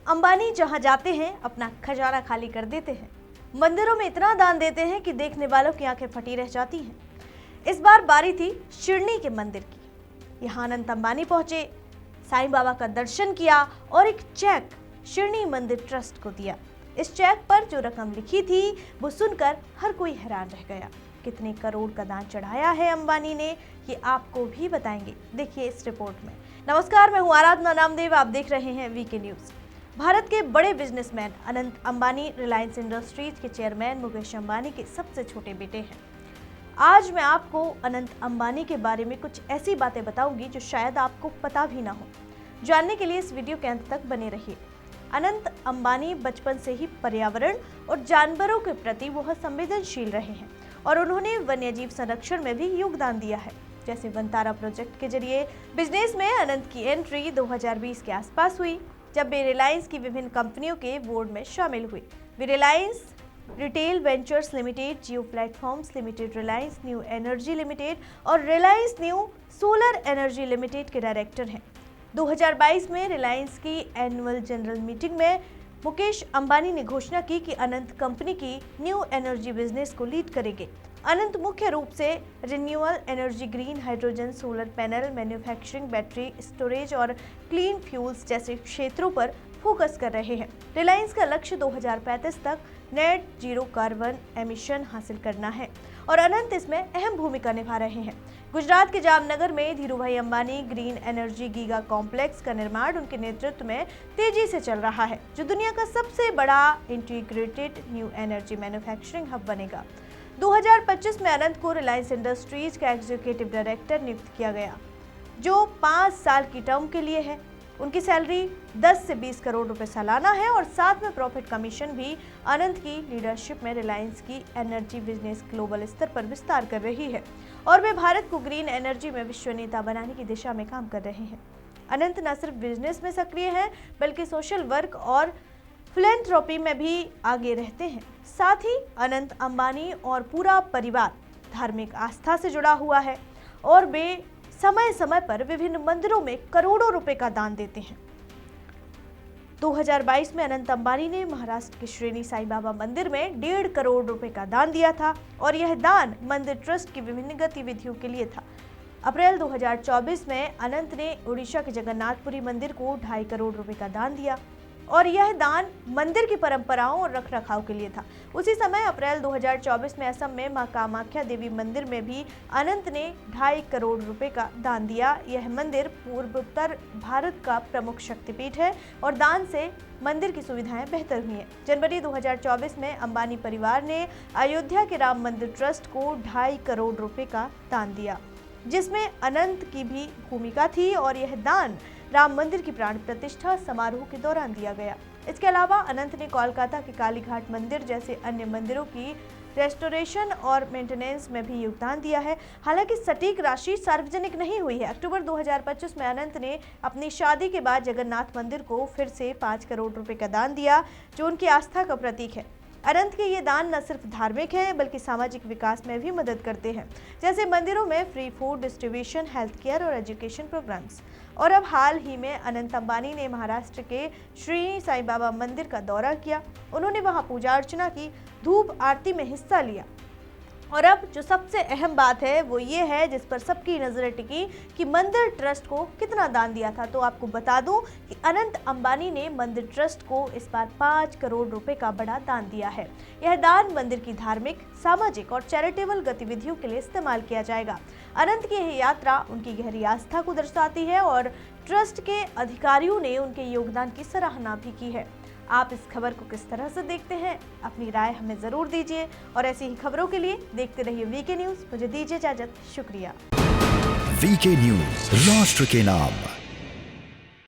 अंबानी जहां जाते हैं अपना खजाना खाली कर देते हैं। मंदिरों में इतना दान देते हैं कि देखने वालों की आंखें फटी रह जाती हैं। इस बार बारी थी शिरडी के मंदिर की। यहाँ अनंत अंबानी पहुंचे, साईं बाबा का दर्शन किया और एक चेक शिरडी मंदिर ट्रस्ट को दिया। इस चेक पर जो रकम लिखी थी वो सुनकर हर कोई हैरान रह गया। कितने करोड़ का दान चढ़ाया है अंबानी ने, ये आपको भी बताएंगे, देखिए इस रिपोर्ट में। नमस्कार, मैं हूं आराधना नामदेव, आप देख रहे हैं वीके न्यूज। भारत के बड़े बिजनेसमैन अनंत अंबानी रिलायंस इंडस्ट्रीज के चेयरमैन मुकेश अंबानी के सबसे छोटे बेटे हैं। आज मैं आपको अनंत अंबानी के बारे में कुछ ऐसी बातें बताऊंगी जो शायद आपको पता भी ना हो। जानने के लिए इस वीडियो के अंत तक बने रहिए। अनंत अंबानी बचपन से ही पर्यावरण और जानवरों के प्रति वह संवेदनशील रहे हैं और उन्होंने वन्यजीव संरक्षण में भी योगदान दिया है। जैसे वनतारा प्रोजेक्ट के जरिए बिजनेस में अनंत की एंट्री 2020 के आसपास हुई, जब वे रिलायंस की विभिन्न कंपनियों के बोर्ड में शामिल हुए। वे Reliance Retail Ventures Limited, Jio Platforms Limited, Reliance New Energy Limited और Reliance New Solar Energy Limited के डायरेक्टर हैं। 2022 में रिलायंस की एनुअल जनरल मीटिंग में मुकेश अंबानी ने घोषणा की कि अनंत कंपनी की न्यू एनर्जी बिजनेस को लीड करेंगे। अनंत मुख्य रूप से renewable energy, green hydrogen, solar panel manufacturing, battery storage और क्लीन फ्यूल्स जैसे क्षेत्रों पर फोकस कर रहे हैं। रिलायंस का लक्ष्य 2035 तक नेट जीरो कार्बन एमिशन हासिल करना है और अनंत इसमें अहम भूमिका निभा रहे हैं। गुजरात के जामनगर में Dhirubhai Ambani green energy giga complex का निर्माण उनके नेतृत्व में तेजी से चल रहा है, जो दुनिया का सबसे बड़ा integrated new energy manufacturing hub बनेगा। 2025 में अनंत को रिलायंस इंडस्ट्रीज का एग्जीक्यूटिव डायरेक्टर नियुक्त किया गया, जो 5 साल की टर्म के लिए है। उनकी सैलरी 10 से 20 करोड़ रुपए सालाना है और साथ में प्रॉफिट कमीशन भी। अनंत की लीडरशिप में रिलायंस की एनर्जी बिजनेस ग्लोबल स्तर पर विस्तार कर रही है और वे भारत को ग्रीन एनर्जी में विश्व नेता बनाने की दिशा में काम कर रहे हैं। अनंत न सिर्फ बिजनेस में सक्रिय है बल्कि सोशल वर्क और फिलैंथ्रोपी में भी आगे रहते हैं। साथ ही अनंत अंबानी और पूरा परिवार धार्मिक आस्था से जुड़ा हुआ है और वे समय समय पर विभिन्न मंदिरों में करोड़ों रुपए का दान देते हैं। 2022 में अनंत अंबानी ने महाराष्ट्र के श्रीनी साईं बाबा मंदिर में 1.5 करोड़ रुपए का दान दिया था और यह दान मंदिर ट्रस्ट की विभिन्न गतिविधियों के लिए था। अप्रैल 2024 में अनंत ने उड़ीसा के जगन्नाथपुरी मंदिर को 2.5 करोड़ रुपए का दान दिया और यह दान मंदिर की परंपराओं और रखरखाव के लिए था। उसी समय अप्रैल 2024 में असम में मां कामाख्या देवी मंदिर में भी अनंत ने 2.5 करोड़ रुपए का दान दिया। यह मंदिर पूर्वोत्तर भारत का प्रमुख शक्तिपीठ है और दान से मंदिर की सुविधाएं बेहतर हुई हैं। जनवरी 2024 में अंबानी परिवार ने अयोध्या के राम मंदिर ट्रस्ट को 2.5 करोड़ रुपए का दान दिया, जिसमें अनंत की भी भूमिका थी और यह दान राम मंदिर की प्राण प्रतिष्ठा समारोह के दौरान दिया गया। इसके अलावा अनंत ने कोलकाता के काली घाट मंदिर जैसे अन्य मंदिरों की रेस्टोरेशन और मेंटेनेंस में भी योगदान दिया है। हालांकि सटीक राशि सार्वजनिक नहीं हुई है। अक्टूबर 2025 में अनंत ने अपनी शादी के बाद जगन्नाथ मंदिर को फिर से 5 करोड़ रुपए का दान दिया, जो उनकी आस्था का प्रतीक है। अनंत के ये दान न सिर्फ धार्मिक हैं बल्कि सामाजिक विकास में भी मदद करते हैं, जैसे मंदिरों में free food distribution, health care और एजुकेशन प्रोग्राम्स। और अब हाल ही में अनंत अंबानी ने महाराष्ट्र के श्री साईं बाबा मंदिर का दौरा किया। उन्होंने वहां पूजा अर्चना की, धूप आरती में हिस्सा लिया और अब जो सबसे अहम बात है वो ये है, जिस पर सबकी नजरें टिकी, कि मंदिर ट्रस्ट को कितना दान दिया था। तो आपको बता दूं कि अनंत अंबानी ने मंदिर ट्रस्ट को इस बार 5 करोड़ रुपए का बड़ा दान दिया है। यह दान मंदिर की धार्मिक, सामाजिक और चैरिटेबल गतिविधियों के लिए इस्तेमाल किया जाएगा। अनंत की यह यात्रा उनकी गहरी आस्था को दर्शाती है और ट्रस्ट के अधिकारियों ने उनके योगदान की सराहना भी की है। आप इस खबर को किस तरह से देखते हैं? अपनी राय हमें जरूर दीजिए और ऐसी ही खबरों के लिए देखते रहिए वीके न्यूज। मुझे दीजिए इजाजत, शुक्रिया। वीके न्यूज, राष्ट्र के नाम।